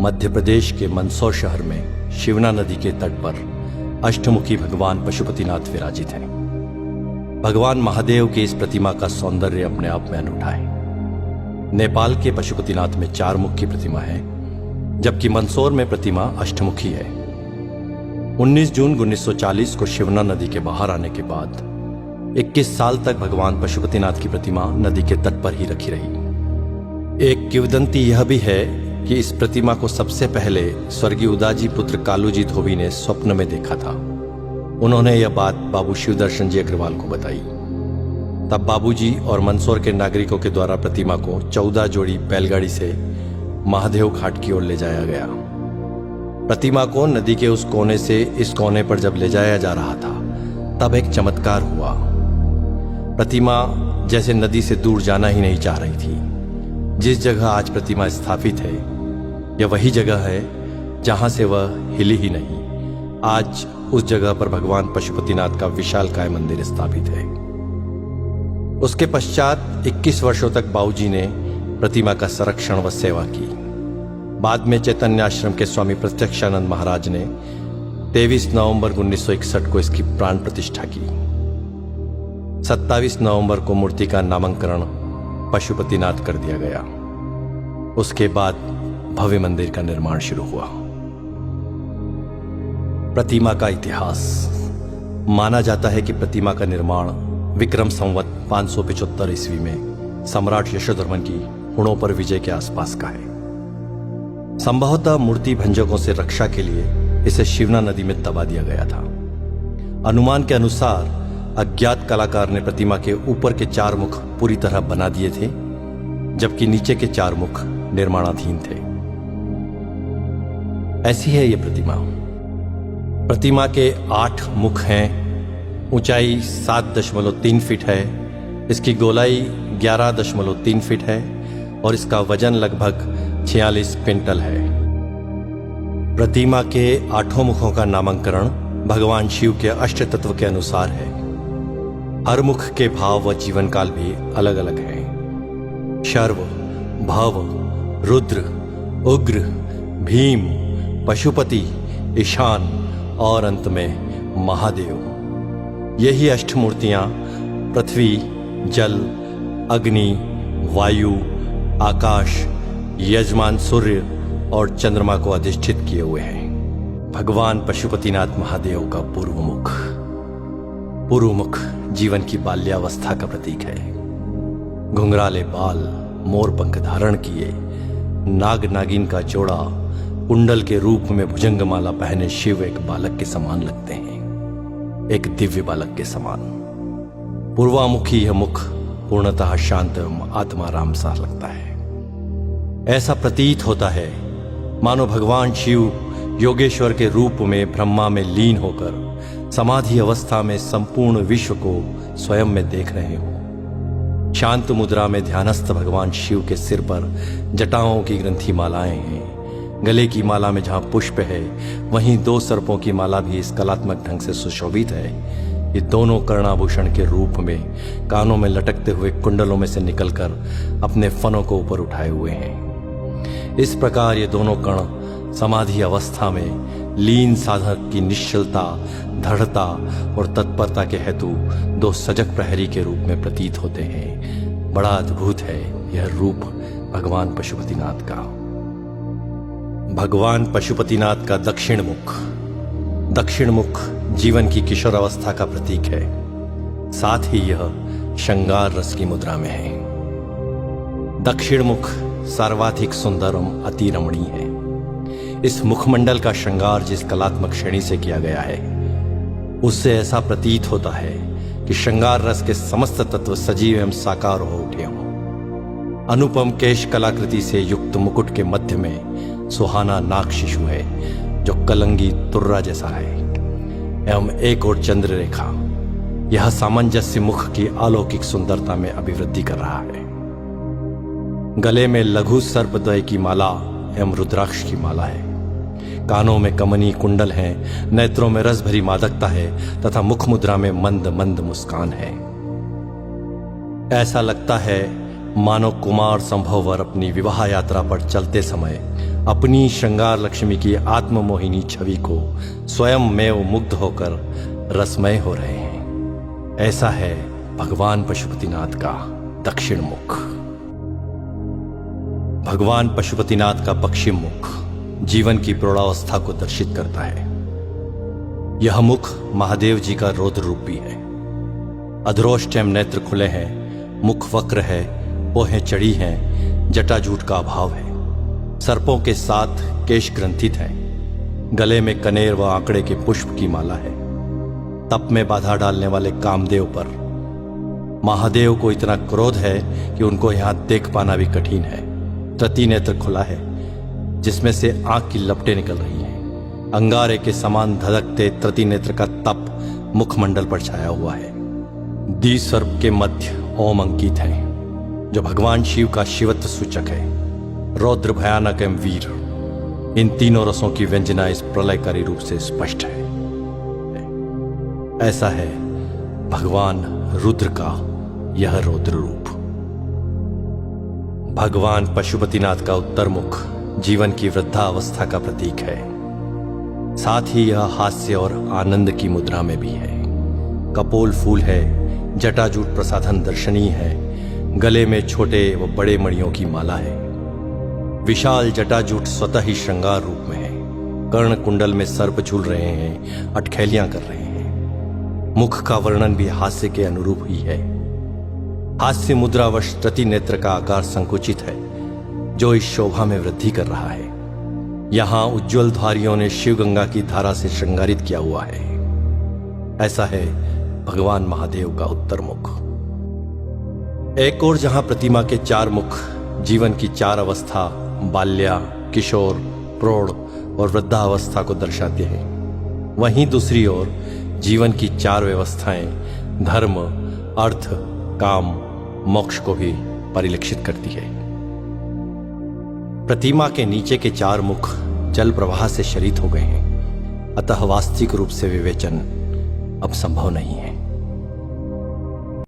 मध्य प्रदेश के मंदसौर शहर में शिवना नदी के तट पर अष्टमुखी भगवान पशुपतिनाथ विराजित हैं। भगवान महादेव की इस प्रतिमा का सौंदर्य अपने आप में अनूठा है। नेपाल के पशुपतिनाथ में 4 मुख की प्रतिमा है, जबकि मंदसौर में प्रतिमा अष्टमुखी है। 19 जून 1940 को शिवना नदी के बाहर आने के बाद 21 साल तक भगवान पशुपतिनाथ की प्रतिमा नदी के तट पर ही रखी रही। एक किंवदंती यह भी है कि इस प्रतिमा को सबसे पहले स्वर्गीय उदाजी पुत्र कालूजी धोबी ने स्वप्न में देखा था। उन्होंने यह बात बाबू शिवदर्शन जी अग्रवाल को बताई। तब बाबूजी और मंदसौर के नागरिकों के द्वारा प्रतिमा को 14 जोड़ी बैलगाड़ी से महादेव घाट की ओर ले जाया गया। प्रतिमा को नदी के उस कोने से इस कोने पर जब ले जाया जा रहा था, तब एक चमत्कार हुआ। प्रतिमा जैसे नदी से दूर जाना ही नहीं चाह रही थी। जिस जगह आज प्रतिमा स्थापित है, यह वही जगह है जहां से वह हिली ही नहीं। आज उस जगह पर भगवान पशुपतिनाथ का विशालकाय मंदिर स्थापित है। उसके पश्चात 21 वर्षों तक बाबूजी ने प्रतिमा का संरक्षण व सेवा की। बाद में चैतन्य आश्रम के स्वामी प्रत्यक्षानंद महाराज ने 23 नवंबर 1961 को इसकी प्राण प्रतिष्ठा की। 27 नवंबर को मूर्ति का नामकरण पशुपतिनाथ कर दिया गया। उसके बाद भव्य मंदिर का निर्माण शुरू हुआ। प्रतिमा का इतिहास। माना जाता है कि प्रतिमा का निर्माण विक्रम संवत 575 ईस्वी में सम्राट यशोधर्मन की हुणों पर विजय के आसपास का है। संभवतः मूर्ति भंजकों से रक्षा के लिए इसे शिवना नदी में दबा दिया गया था। अनुमान के अनुसार अज्ञात कलाकार ने प्रतिमा के ऊपर के 4 मुख पूरी तरह बना दिए थे, जबकि नीचे के 4 मुख निर्माणाधीन थे। ऐसी है यह प्रतिमा। प्रतिमा के 8 मुख हैं। ऊंचाई 7.3 फीट है। इसकी गोलाई 11.3 फीट है और इसका वजन लगभग 46 क्विंटल है। प्रतिमा के 8 मुखों का नामकरण भगवान शिव के अष्ट तत्व के अनुसार है। हर मुख के भाव व जीवन काल भी अलग अलग हैं। शर्व, भव, रुद्र, उग्र, भीम, पशुपति, ईशान और अंत में महादेव। यही अष्टमूर्तियां पृथ्वी, जल, अग्नि, वायु, आकाश, यजमान सूर्य और चंद्रमा को अधिष्ठित किए हुए हैं। भगवान पशुपतिनाथ महादेव का पूर्व मुख। पूर्व मुख जीवन की बाल्यावस्था का प्रतीक है। घुंघराले बाल, मोर पंख धारण किए, नाग नागिन का जोड़ा, कुंडल के रूप में भुजंगमाला पहने शिव एक बालक के समान लगते हैं, एक दिव्य बालक के समान। पूर्वामुखी यह मुख पूर्णतः शांत एवं आत्माराम सा लगता है। ऐसा प्रतीत होता है मानो भगवान शिव योगेश्वर के रूप में ब्रह्मा में लीन होकर समाधि अवस्था में संपूर्ण विश्व को स्वयं में देख रहे हो। शांत मुद्रा में ध्यानस्थ भगवान शिव के सिर पर जटाओं की ग्रंथि मालाएं हैं। गले की माला में जहां पुष्प है, वहीं 2 सर्पों की माला भी इस कलात्मक ढंग से सुशोभित है। ये दोनों कर्णाभूषण के रूप में कानों में लटकते हुए कुंडलों में से निकलकर अपने फनों को ऊपर उठाए हुए हैं। इस प्रकार ये दोनों कण समाधि अवस्था में लीन साधक की निश्चलता, दृढ़ता और तत्परता के हेतु 2 सजग प्रहरी के रूप में प्रतीत होते हैं। बड़ा अद्भुत है यह रूप भगवान पशुपतिनाथ का। भगवान पशुपतिनाथ का दक्षिण मुख। दक्षिण मुख जीवन की किशोर अवस्था का प्रतीक है। साथ ही यह श्रृंगार रस की मुद्रा में है। दक्षिण मुख सर्वाधिक सुंदर एवं अति रमणीय है। इस मुखमंडल का श्रृंगार जिस कलात्मक श्रेणी से किया गया है, उससे ऐसा प्रतीत होता है कि श्रृंगार रस के समस्त तत्व सजीव एवं साकार हो उठे हों। अनुपम केश कलाकृति से युक्त मुकुट के मध्य में सुहाना नाग शिशु है, जो कलंगी तुर्रा जैसा है, एवं एक और चंद्र रेखा। यह सामंजस्य मुख की अलौकिक सुंदरता में अभिवृद्धि कर रहा है। गले में लघु सर्पद्वय की माला एवं रुद्राक्ष की माला है। कानों में कमनी कुंडल हैं, नेत्रों में रस भरी मादकता है तथा मुख मुद्रा में मंद मंद मुस्कान है। ऐसा लगता है मानो कुमार संभववर अपनी विवाह यात्रा पर चलते समय अपनी श्रृंगार लक्ष्मी की आत्ममोहिनी छवि को स्वयं में वो मुग्ध होकर रसमय हो रहे हैं। ऐसा है भगवान पशुपतिनाथ का दक्षिण मुख। भगवान पशुपतिनाथ का पश्चिम मुख जीवन की प्रौढ़ावस्था को दर्शित करता है। यह मुख महादेव जी का रौद्र रूप भी है। अधरोष्टम नेत्र खुले हैं, मुख वक्र है, पोहें चढ़ी हैं, जटाजूट का अभाव है। सर्पों के साथ केश ग्रंथित हैं। गले में कनेर व आंकड़े के पुष्प की माला है। तप में बाधा डालने वाले कामदेव पर महादेव को इतना क्रोध है कि उनको यहां देख पाना भी कठिन है। तृतीय नेत्र खुला है जिसमें से आंख की लपटें निकल रही हैं। अंगारे के समान धधकते तृतीय नेत्र का तप मुखमंडल पर छाया हुआ है। द्विसर्प के मध्य ओम अंकित है जो भगवान शिव का शिवत्व सूचक है। रौद्र, भयानक एवं वीर, इन तीनों रसों की व्यंजना इस प्रलयकारी रूप से स्पष्ट है। ऐसा है भगवान रुद्र का यह रौद्र रूप। भगवान पशुपतिनाथ का उत्तर मुख जीवन की वृद्धावस्था का प्रतीक है। साथ ही यह हास्य और आनंद की मुद्रा में भी है। कपोल फूल है, जटाजूट प्रसाधन दर्शनीय है। गले में छोटे व बड़े मणियों की माला है। विशाल जटाजूट स्वतः ही श्रृंगार रूप में है। कर्ण कुंडल में सर्प झूल रहे हैं, अटखेलियां कर रहे हैं। मुख का वर्णन भी हास्य के अनुरूप ही है। हास्य मुद्रावश तृतीय नेत्र का आकार संकुचित है जो इस शोभा में वृद्धि कर रहा है। यहां उज्ज्वल धारियों ने शिव गंगा की धारा से श्रृंगारित किया हुआ है। ऐसा है भगवान महादेव का उत्तर मुख। एक और जहां प्रतिमा के चार मुख जीवन की चार अवस्था बाल्या, किशोर, प्रौढ़ और वृद्धावस्था को दर्शाते हैं, वहीं दूसरी ओर जीवन की चार व्यवस्थाएं धर्म, अर्थ, काम, मोक्ष को भी परिलक्षित करती है। प्रतिमा के नीचे के चार मुख जल प्रवाह से शरीत हो गए हैं, अतः वास्तविक रूप से विवेचन अब संभव नहीं है।